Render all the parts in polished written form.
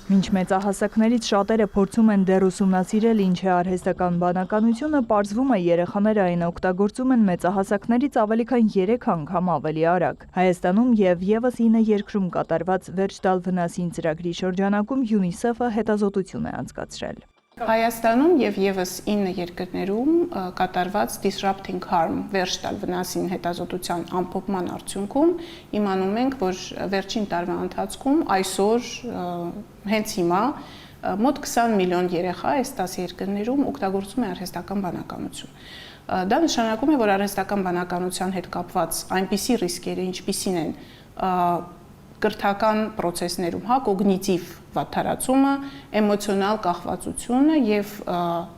Մինչ մեծահասակներից շատերը փորձում են դեռ ուսումնասիրել ինչ է արհեստական բանականությունը, պարզվում է երեխաները այն օգտագործում են մեծահասակներից ավելի քան 3 անգամ ավելի արագ։ Հայաստանում և ևս 9 երկրում կատարված «Վերջ տալ վնասին» ծրագրի շրջանակում UNICEF-ը հետազոտություն է անցկացրել։ Հայաստանում և ևս 9 երկրներում կատարված Disrupting Harm վերջ տալ վնասին հետազոտության ամփոփման արդյունքում իմանում ենք, որ վերջին տարվա ընթացքում այսօր հենց հիմա մոտ 20 միլիոն երեխա այս 10 երկրներում օգտագործում է արհեստական բանականություն։ Դա նշանակում է, որ արհեստական բանականության հետ կապված այնպիսի ռիսկերը, ինչպիսին են կրթական պրոցեսներում, կոգնիտիվ վատթարացումը, էմոցիոնալ կախվածությունը և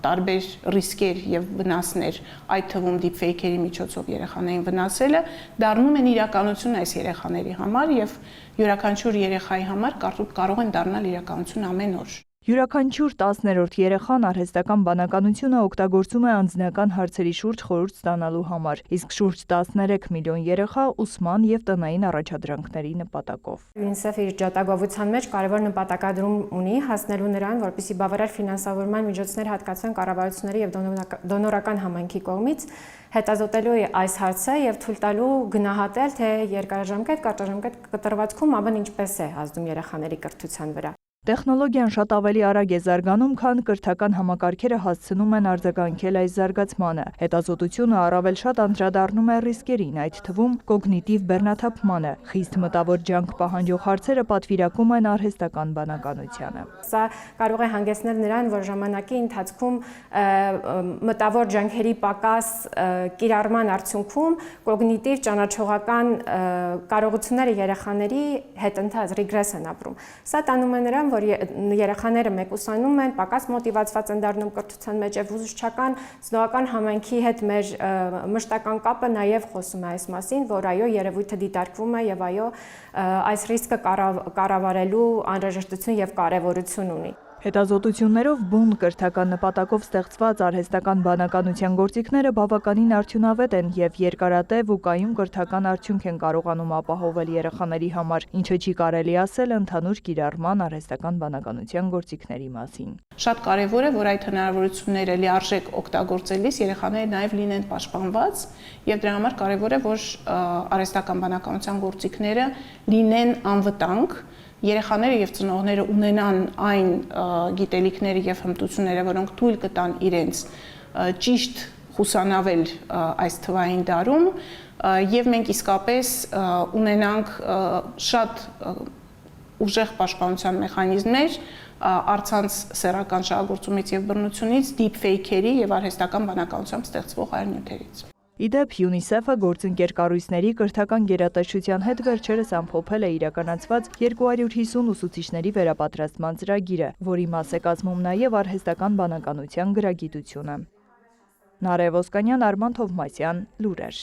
տարբեր ռիսկեր և վնասներ, այդ թվում դիփֆեյքերի միջոցով երեխաներին վնասելը, դառնում են իրականություն այս երեխաների համար և յուրաքանչյուր երեխայի համար կարող են դառնալ իրականություն ամեն օր։ Յուրաքանչյուր 10-րդ երեխան արհեստական բանականությունը օգտագործում է անձնական հարցերի շուրջ խորհուրդ ստանալու համար, իսկ շուրջ 13 միլիոն երեխա ուսման և տնային առաջադրանքների նպատակով։ UNICEF-ը իր ջատագովության մեջ կարևոր նպատակադրում ունի հասնելու նրան, որպեսզի բավարար ֆինանսավորման միջոցներ հատկացվեն կառավարությունների և դոնորական համայնքի կողմից, հետազոտելու այս հարցը և թույլ տալու գնահատել, թե երկարաժամկետ, կարճաժամկետ կտրվածքում ԱԲ-ն ինչպես է ազդում երեխաների կրթության վրա։ Տեխնոլոգիան շատ ավելի արագ է զարգանում, քան կրթական համակարգերը հասցնում են արձագանքել այս զարգացմանը։ Հետազոտությունը առավել շատ անդրադառնում է ռիսկերին, այդ թվում կոգնիտիվ բեռնաթափմանը։ Խիստ մտավոր ջանք պահանջող հարցերը պատվիրակում են արհեստական բանականությանը։ Սա կարող է հանգեցնել նրան, որ ժամանակի ընթացքում մտավոր ջանքերի պակաս կիրառման արդյունքում կոգնիտիվ ճանաչողական կարողությունները երեխաների հետընթաց ռեգրես են ապրում։ Սա տանում է նրան, որ երեխաները մեկուսանում են, պակաս մոտիվացված են դառնում կրթության մեջ և ուսուցչական զբաղական համայնքի հետ մեր մշտական կապը նաև խոսում է այս մասին, որ այո, երևույթը դիտարկվում է և այո, այս ռիսկը կառավարելու անհրաժեշտություն և կարևորություն ունի։ Հետազոտություններով բուն կրթական նպատակով ստեղծված արհեստական բանականության գործիքները բավականին արդյունավետ են և երկարատև ու կայուն կրթական արդյունք են կարողանում ապահովել երեխաների համար, ինչը չի կարելի ասել ընդհանուր կիրառման արհեստական բանականության գործիքների մասին։ Շատ կարևոր է, որ այդ հնարավորությունները լիարժեք օգտագործելիս երեխաները նաև լինեն պաշտպանված և դրա համար կարևոր է, որ արհեստական բանականության գործիքները լինեն անվտանգ, երեխաները և ծնողները ունենան այն գիտելիքները և հմտությունները, որոնք թույլ կտան իրենց ճիշտ խուսանավել այս թվային դարում և մենք իսկապես ունենանք շատ ուժեղ պաշտպանության մեխանիզմներ առցանց սեռական շահագործումից և բռնությունից, դիփֆեյքերի և արհեստական բանականությամբ ստեղծվող այլ նյութերից։ Իդեպ UNICEF-ը գործընկեր կառույցների կրթական գերատեսչության հետ վերջերս ամփոփել է իրականացված 250 ուսուցիչների վերապատրաստման ծրագիրը, որի մաս է կազմում նաև արհեստական բանականության գրագիտությունը։ Նարէ Ոսկանյան, Արման Թովմասյան, լուրեր։